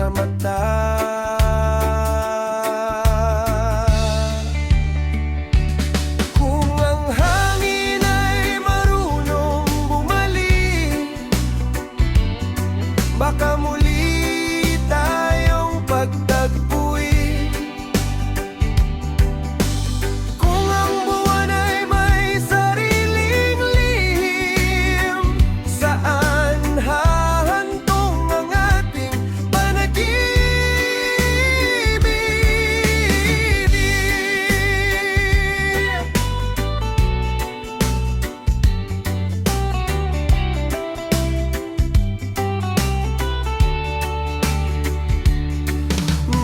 sa mata. Kung ang hangin ay marunong bumalik, baka muli tayong pagtagpuin. Kung ang buwan ay may sariling lihim, saan hahantong ang ating panaginip?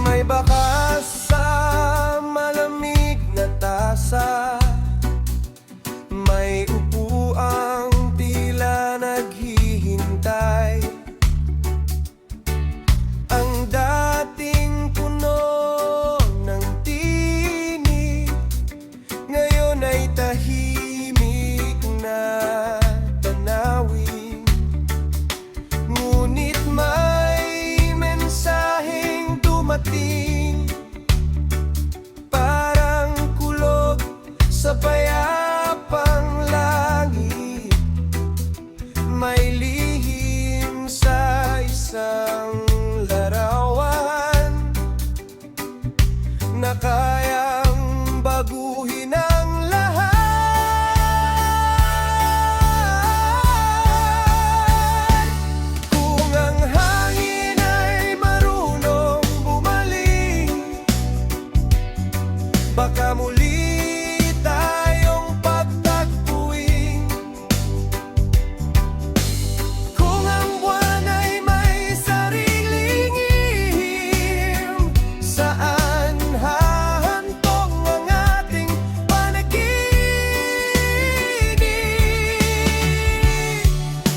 May bakas sa malamig na tasa, may upuang tila naghihintay. Ang dating puno ng tinig, ngayon ay tahimik na tanawin. Ngunit may mensaheng dumating, parang kulog sa payapang langit. May lihim sa isang larawan na kayang baguhin ang lahat. Kung ang hangin ay marunong bumalik, baka muli tayong pagtagpuin. Kung ang buwan ay may sariling ihim, saan hahantong ang ating panaginip?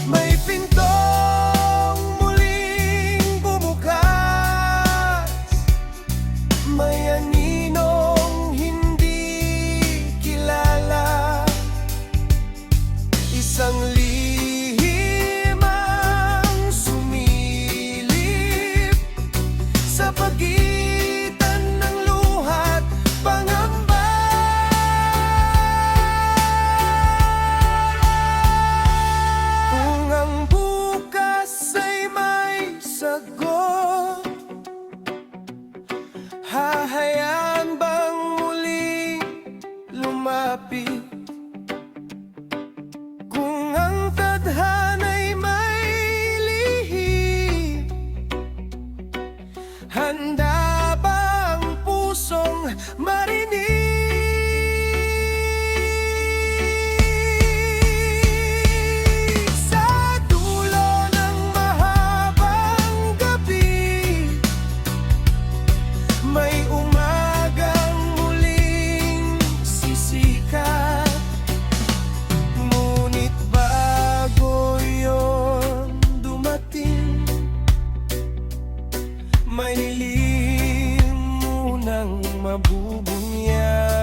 May pintong muling bumukas, may aninong hindi kilala, isang lihim ang sumilip sa pagitan ng luha't pangamba. Kung ang bukas ay may sagot, hahayaan bang muling lumapit? Kung ang tadhana'y may lihim, handa ba ang pusong marinig? Sa dulo ng mahabang gabi, may umagang muling sisikat. Ngunit bago yon dumating, may lihim munang mabubunyag.